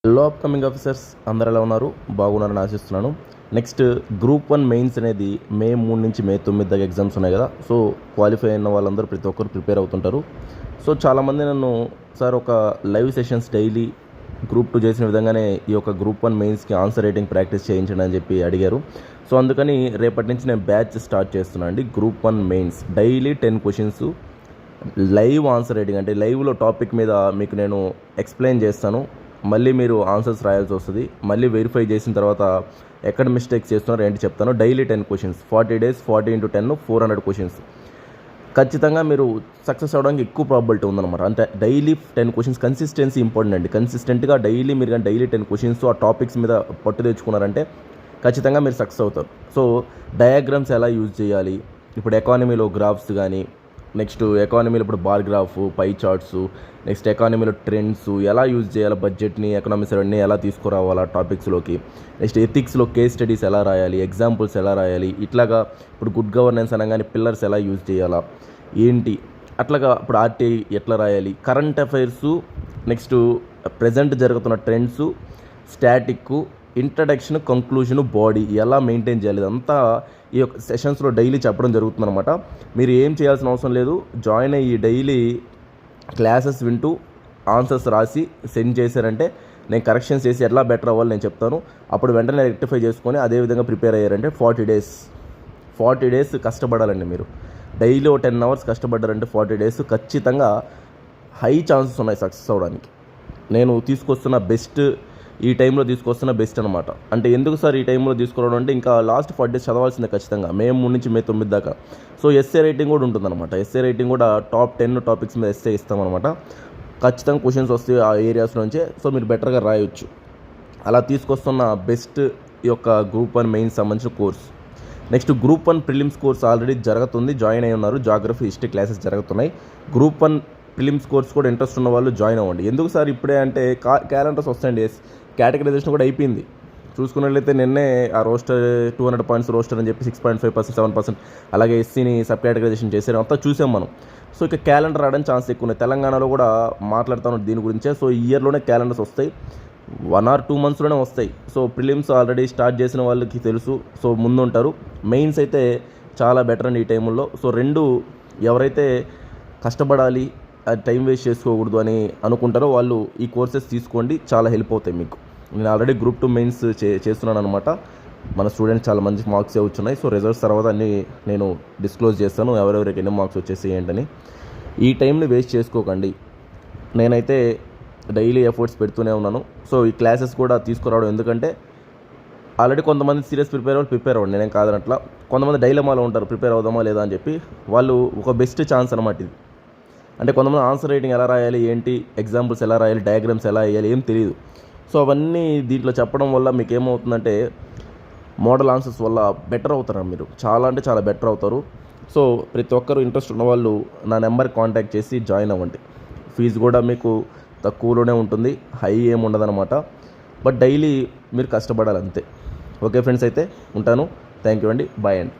Hello upcoming officers అందరు ఎలా ఉన్నారు? బాగున్నారని ఆశిస్తున్నాను. నెక్స్ట్ గ్రూప్ 1 మెయిన్స్ అనేది మే 3 నుంచి మే 9 దాకా ఎగ్జామ్స్ ఉన్నాయి కదా. సో క్వాలిఫై అయిన వాళ్ళందరూ ప్రతి ఒక్కరు ప్రిపేర్ అవుతుంటారు. సో చాలామంది నన్ను సార్ ఒక లైవ్ సెషన్స్ డైలీ గ్రూప్ 2 చేసిన విధంగానే ఈ యొక్క గ్రూప్ 1 మెయిన్స్కి ఆన్సర్ రైటింగ్ ప్రాక్టీస్ చేయించండి అని చెప్పి అడిగారు. సో అందుకని రేపటి నుంచి నేను బ్యాచ్ స్టార్ట్ చేస్తున్నాను అండి. Group 1 mains daily 10 questions live answer writing, అంటే లైవ్లో టాపిక్ మీద మీకు నేను ఎక్స్ప్లెయిన్ చేస్తాను. మళ్ళీ మీరు ఆన్సర్స్ రాయాల్సి వస్తుంది. మళ్ళీ వెరిఫై చేసిన తర్వాత ఎక్కడ మిస్టేక్స్ చేస్తున్నారో ఏంటి చెప్తాను. Daily 10 questions, 40 days 40 into 10 400 questions. ఖచ్చితంగా మీరు సక్సెస్ అవ్వడానికి ఎక్కువ ప్రాబిలిటీ ఉందన్నమాట. అంటే డైలీ 10 క్వశ్చన్స్ కన్సిస్టెన్సీ ఇంపార్టెంట్ అండి. కన్సిస్టెంట్గా డైలీ మీరు కానీ డైలీ 10 క్వశ్చన్స్ ఆ టాపిక్స్ మీద పట్టు తెచ్చుకున్నారంటే ఖచ్చితంగా మీరు సక్సెస్ అవుతారు. సో డయాగ్రామ్స్ ఎలా యూజ్ చేయాలి, ఇప్పుడు ఎకానమీలో గ్రాఫ్స్ కానీ, నెక్స్ట్ ఎకానమీలో ఇప్పుడు బార్ గ్రాఫ్, పై చార్ట్స్, నెక్స్ట్ ఎకానమీలో ట్రెండ్స్ ఎలా యూజ్ చేయాలి, బడ్జెట్ని, ఎకనామిక్స్ అవన్నీ ఎలా తీసుకురావాలా టాపిక్స్లోకి, నెక్స్ట్ ఎథిక్స్లో కేస్ స్టడీస్ ఎలా రాయాలి, ఎగ్జాంపుల్స్ ఎలా రాయాలి, ఇట్లాగా ఇప్పుడు గుడ్ గవర్నెన్స్ అనగానే పిల్లర్స్ ఎలా యూజ్ చేయాలా ఏంటి, అట్లాగా ఇప్పుడు ఆర్టీఐ ఎట్లా రాయాలి, కరెంట్ అఫైర్సు, నెక్స్ట్ ప్రజెంట్ జరుగుతున్న trends, static, introduction, conclusion, body ఎలా మెయింటైన్ చేయాలి, ఇదంతా ఈ యొక్క సెషన్స్లో డైలీ చెప్పడం జరుగుతుందన్నమాట. మీరు ఏం చేయాల్సిన అవసరం లేదు. జాయిన్ అయ్యి డైలీ క్లాసెస్ వింటూ ఆన్సర్స్ రాసి సెండ్ చేశారంటే నేను కరెక్షన్స్ చేసి ఎట్లా బెటర్ అవ్వాలి నేను చెప్తాను. అప్పుడు వెంటనే రెక్టిఫై చేసుకొని అదేవిధంగా ప్రిపేర్ అయ్యారంటే 40 days కష్టపడాలండి. మీరు డైలీ 10 hours కష్టపడ్డారంటే 40 days ఖచ్చితంగా హై ఛాన్సెస్ ఉన్నాయి సక్సెస్ అవ్వడానికి. నేను తీసుకొస్తున్న బెస్ట్, ఈ టైంలో తీసుకొస్తున్న బెస్ట్ అనమాట. అంటే ఎందుకు సార్ ఈ టైంలో తీసుకురావడం అంటే ఇంకా లాస్ట్ 40 days చదవాల్సిందే ఖచ్చితంగా, మే 3 నుంచి మే 9 దాకా. సో ఎస్ఏ రైటింగ్ కూడా ఉంటుందన్నమాట. ఎస్ఏ రైటింగ్ కూడా టాప్ 10 టాపిక్స్ మీద ఎస్ఏ ఇస్తామన్నమాట. ఖచ్చితంగా క్వశ్చన్స్ వస్తాయి ఆ ఏరియాస్ నుంచే. సో మీరు బెటర్గా రాయొచ్చు. అలా తీసుకొస్తున్న బెస్ట్ ఈ యొక్క గ్రూప్ 1 మెయిన్స్ సంబంధించిన course. Next group 1 prelims course already జరుగుతుంది, జాయిన్ అయి ఉన్నారు. జాగ్రఫీ, హిస్టరీ క్లాసెస్ జరుగుతున్నాయి. గ్రూప్ 1 ప్రిలిమ్స్ కోర్స్ కూడా ఇంట్రెస్ట్ ఉన్న వాళ్ళు జాయిన్ అవ్వండి. ఎందుకు సార్ ఇప్పుడే అంటే క్యాలెండర్స్ వస్తాయండి. కేటగరైజేషన్ కూడా అయిపోయింది. చూసుకున్నట్లయితే నిన్నే ఆ రోస్టర్ 200 points రోస్టర్ అని చెప్పి 6.5%, 7%, అలాగే ఎస్సీని సబ్ కేటగరైజేషన్ చేశారు. అంతా చూసాం మనం. సో ఇక క్యాలెండర్ రావడానికి ఛాన్స్ ఎక్కువ ఉన్నాయి. తెలంగాణలో కూడా మాట్లాడుతాను దీని గురించే. సో ఈ ఇయర్లోనే క్యాలెండర్స్ వస్తాయి, 1 or 2 monthsలోనే వస్తాయి. సో ప్రిలిమ్స్ ఆల్రెడీ స్టార్ట్ చేసిన వాళ్ళకి తెలుసు, సో ముందు ఉంటారు. మెయిన్స్ అయితే చాలా బెటర్ అండి ఈ టైంలో. సో రెండు ఎవరైతే కష్టపడాలి, అది టైం వేస్ట్ చేసుకోకూడదు అని అనుకుంటారో వాళ్ళు ఈ కోర్సెస్ తీసుకోండి, చాలా హెల్ప్ అవుతాయి మీకు. నేను ఆల్రెడీ గ్రూప్ 2 మెయిన్స్ చేస్తున్నాను అనమాట. మన స్టూడెంట్స్ చాలా మంచి మార్క్స్ వచ్చున్నాయి. సో రిజల్ట్స్ తర్వాత అన్నీ నేను డిస్క్లోజ్ చేస్తాను, ఎవరెవరికి ఎన్ని మార్క్స్ వచ్చేసి ఏంటని. ఈ టైంని వేస్ట్ చేసుకోకండి. నేనైతే డైలీ ఎఫర్ట్స్ పెడుతూనే ఉన్నాను. సో ఈ క్లాసెస్ కూడా తీసుకురావడం, ఎందుకంటే ఆల్రెడీ కొంతమంది సీరియస్ ప్రిపేర్ అవ్వండి, నేనేం కాదనట్లా. కొంతమంది డైలమాలో ఉంటారు, ప్రిపేర్ అవుదామా లేదా అని చెప్పి. వాళ్ళు ఒక బెస్ట్ ఛాన్స్ అనమాట ఇది. అంటే కొంతమంది ఆన్సర్ రైటింగ్ ఎలా రాయాలి, ఏంటి, ఎగ్జాంపుల్స్ ఎలా రాయాలి, డయాగ్రామ్స్ ఎలా వేయాలి ఏం తెలియదు. సో అవన్నీ దీంట్లో చెప్పడం వల్ల మీకు ఏమవుతుందంటే మోడల్ ఆన్సర్స్ వల్ల బెటర్ అవుతారు మీరు, చాలా అంటే చాలా బెటర్ అవుతారు. సో ప్రతి ఒక్కరు ఇంట్రెస్ట్ ఉన్నవాళ్ళు నా నెంబర్కి కాంటాక్ట్ చేసి జాయిన్ అవ్వండి. ఫీజు కూడా మీకు తక్కువలోనే ఉంటుంది, హై ఏమి ఉండదన్నమాట. బట్ డైలీ మీరు కష్టపడాలి అంతే. ఓకే ఫ్రెండ్స్, అయితే ఉంటాను. థ్యాంక్ యూ అండి, బాయ్ అండి.